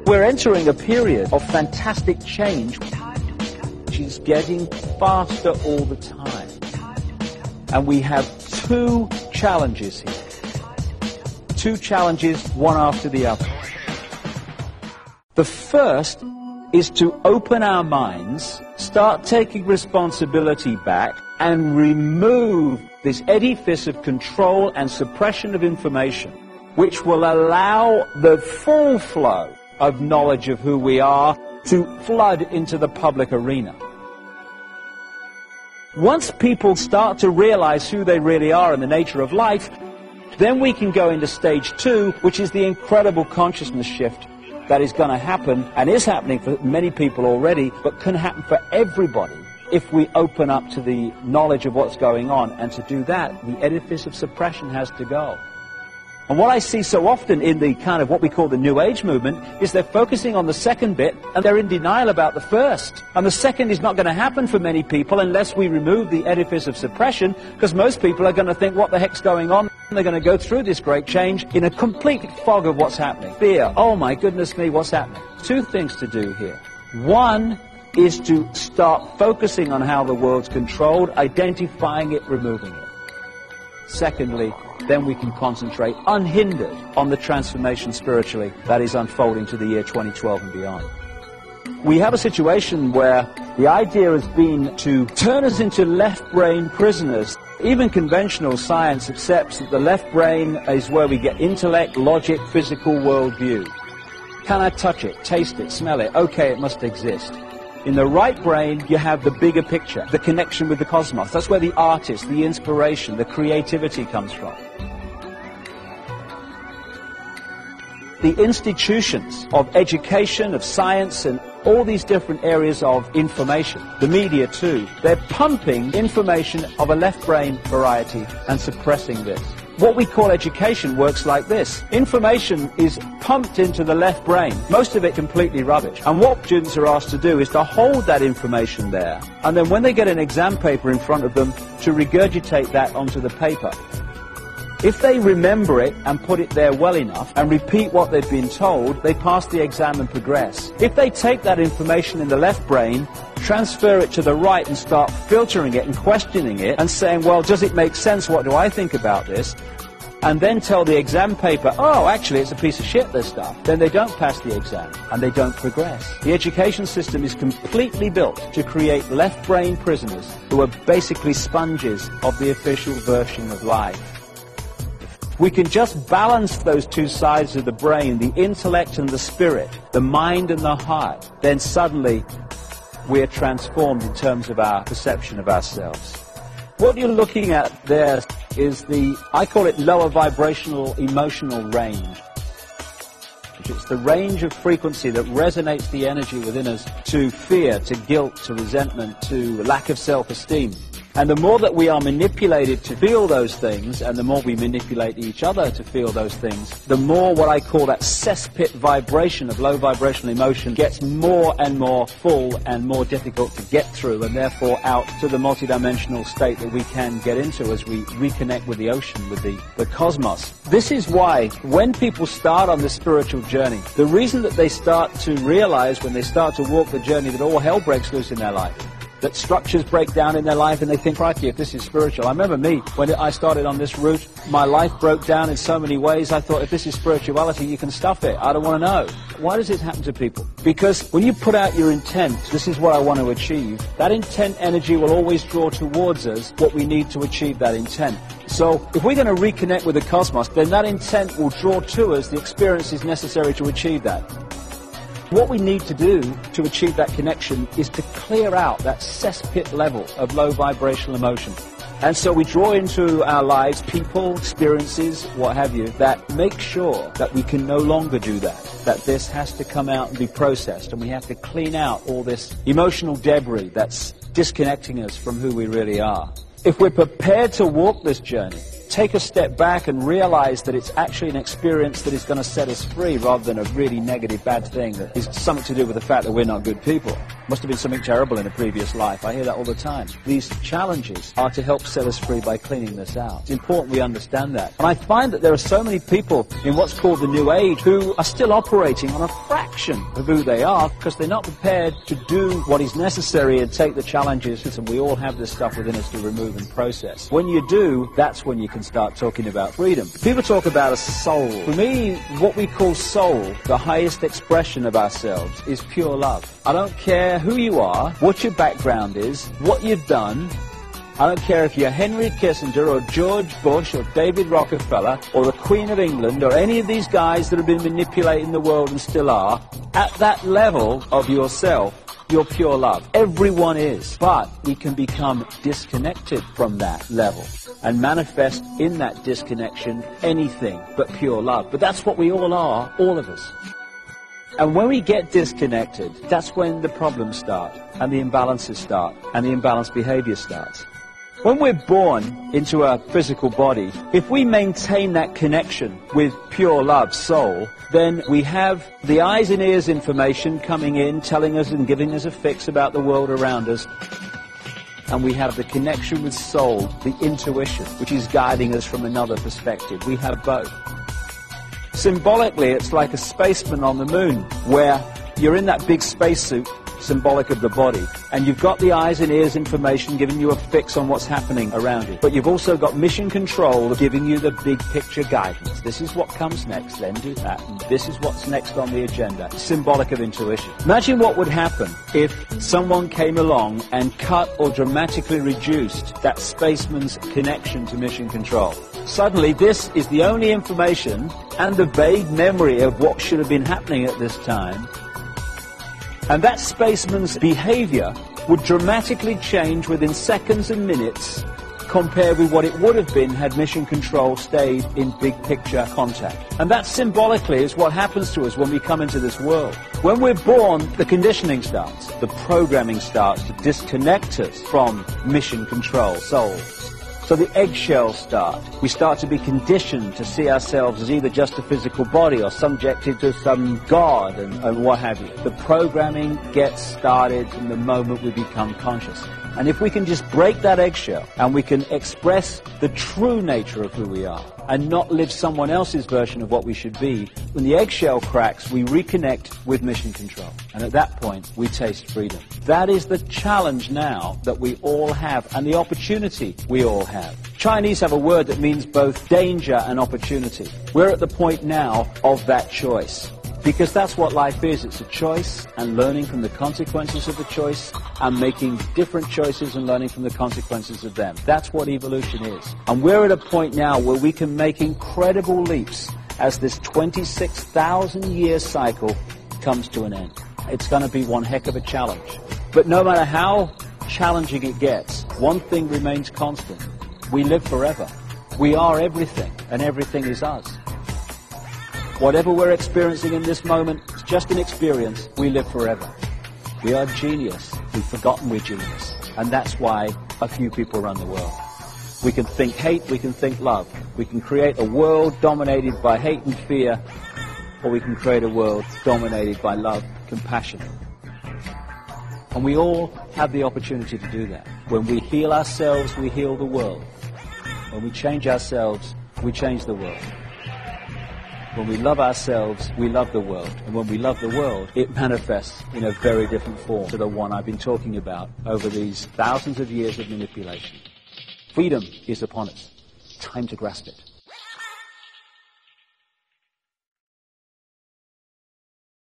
We're entering a period of fantastic change, which is getting faster all the time. And we have two challenges here. Two challenges, one after the other. The first is to open our minds, start taking responsibility back, and remove this edifice of control and suppression of information, which will allow the full flow of knowledge of who we are to flood into the public arena. Once people start to realize who they really are and the nature of life, then we can go into stage two, which is the incredible consciousness shift that is going to happen, and is happening for many people already, but can happen for everybody if we open up to the knowledge of what's going on. And to do that, the edifice of suppression has to go. And what I see so often in the kind of what we call the New Age movement is they're focusing on the second bit and they're in denial about the first. And the second is not going to happen for many people unless we remove the edifice of suppression, because most people are going to think, what the heck's going on? And they're going to go through this great change in a complete fog of what's happening. Fear, oh my goodness me, what's happening? Two things to do here. One is to start focusing on how the world's controlled, identifying it, removing it. Secondly, then we can concentrate unhindered on the transformation spiritually that is unfolding to the year 2012 and beyond. We have a situation where the idea has been to turn us into left brain prisoners. Even conventional science accepts that the left brain is where we get intellect, logic, physical worldview. Can I touch it, taste it, smell it? Okay, it must exist. In the right brain, you have the bigger picture, the connection with the cosmos. That's where the artist, the inspiration, the creativity comes from. The institutions of education, of science, and all these different areas of information, the media too, they're pumping information of a left brain variety and suppressing this. What we call education works like this. Information is pumped into the left brain, most of it completely rubbish. And what students are asked to do is to hold that information there, and then when they get an exam paper in front of them, to regurgitate that onto the paper. If they remember it and put it there well enough and repeat what they've been told, they pass the exam and progress. If they take that information in the left brain, transfer it to the right and start filtering it and questioning it and saying, well, does it make sense? What do I think about this? And then tell the exam paper, oh, actually, it's a piece of shit, this stuff. Then they don't pass the exam and they don't progress. The education system is completely built to create left brain prisoners who are basically sponges of the official version of life. We can just balance those two sides of the brain, the intellect and the spirit, the mind and the heart, then suddenly we're transformed in terms of our perception of ourselves. What you're looking at there is I call it lower vibrational emotional range. It's the range of frequency that resonates the energy within us to fear, to guilt, to resentment, to lack of self-esteem. And the more that we are manipulated to feel those things, and the more we manipulate each other to feel those things, the more what I call that cesspit vibration of low vibrational emotion gets more and more full and more difficult to get through, and therefore out to the multidimensional state that we can get into as we reconnect with the ocean, with the cosmos. This is why when people start on this spiritual journey, the reason that they start to realize when they start to walk the journey that all hell breaks loose in their life, that structures break down in their life, and they think, crikey, if this is spiritual. I remember me, when I started on this route, my life broke down in so many ways. I thought, if this is spirituality, you can stuff it. I don't want to know. Why does it happen to people? Because when you put out your intent, this is what I want to achieve, that intent energy will always draw towards us what we need to achieve that intent. So if we're going to reconnect with the cosmos, then that intent will draw to us the experiences necessary to achieve that. What we need to do to achieve that connection is to clear out that cesspit level of low vibrational emotion. And so we draw into our lives people, experiences, what have you, that make sure that we can no longer do that this has to come out and be processed, and we have to clean out all this emotional debris that's disconnecting us from who we really are. If we're prepared to walk this journey, take a step back and realize that it's actually an experience that is going to set us free rather than a really negative, bad thing that is something to do with the fact that we're not good people. Must have been something terrible in a previous life. I hear that all the time. These challenges are to help set us free by cleaning this out. It's important we understand that. And I find that there are so many people in what's called the New Age who are still operating on a fraction of who they are because they're not prepared to do what is necessary and take the challenges. And we all have this stuff within us to remove and process. When you do, that's when you can start talking about freedom. People talk about a soul. For me, what we call soul, the highest expression of ourselves, is pure love. I don't care who you are, what your background is, what you've done. I don't care if you're Henry Kissinger or George Bush or David Rockefeller or the Queen of England or any of these guys that have been manipulating the world and still are. At that level of yourself, you're pure love. Everyone is. But we can become disconnected from that level and manifest in that disconnection anything but pure love. But that's what we all are, all of us. And when we get disconnected, that's when the problems start and the imbalances start and the imbalanced behavior starts. When we're born into a physical body, if we maintain that connection with pure love, soul, then we have the eyes and ears information coming in, telling us and giving us a fix about the world around us. And we have the connection with soul, the intuition, which is guiding us from another perspective. We have both. Symbolically, it's like a spaceman on the moon, where you're in that big spacesuit, symbolic of the body, and you've got the eyes and ears information giving you a fix on what's happening around you. But you've also got mission control giving you the big picture guidance. This is what comes next, then do that, and this is what's next on the agenda. Symbolic of intuition. Imagine what would happen if someone came along and cut or dramatically reduced that spaceman's connection to mission control. Suddenly, this is the only information and the vague memory of what should have been happening at this time. And that spaceman's behavior would dramatically change within seconds and minutes compared with what it would have been had mission control stayed in big picture contact. And that symbolically is what happens to us when we come into this world. When we're born, the conditioning starts. The programming starts to disconnect us from mission control, soul. So the eggshells start. We start to be conditioned to see ourselves as either just a physical body or subjected to some god and what have you. The programming gets started from the moment we become conscious. And if we can just break that eggshell and we can express the true nature of who we are and not live someone else's version of what we should be, when the eggshell cracks, we reconnect with mission control. And at that point, we taste freedom. That is the challenge now that we all have and the opportunity we all have. Chinese have a word that means both danger and opportunity. We're at the point now of that choice. Because that's what life is. It's a choice and learning from the consequences of the choice and making different choices and learning from the consequences of them. That's what evolution is. And we're at a point now where we can make incredible leaps as this 26,000-year cycle comes to an end. It's going to be one heck of a challenge. But no matter how challenging it gets, one thing remains constant. We live forever. We are everything, and everything is us. Whatever we're experiencing in this moment, it's just an experience. We live forever. We are genius. We've forgotten we're genius. And that's why a few people run the world. We can think hate, we can think love. We can create a world dominated by hate and fear, or we can create a world dominated by love, compassion. And we all have the opportunity to do that. When we heal ourselves, we heal the world. When we change ourselves, we change the world. When we love ourselves, we love the world. And when we love the world, it manifests in a very different form to the one I've been talking about over these thousands of years of manipulation. Freedom is upon us. Time to grasp it.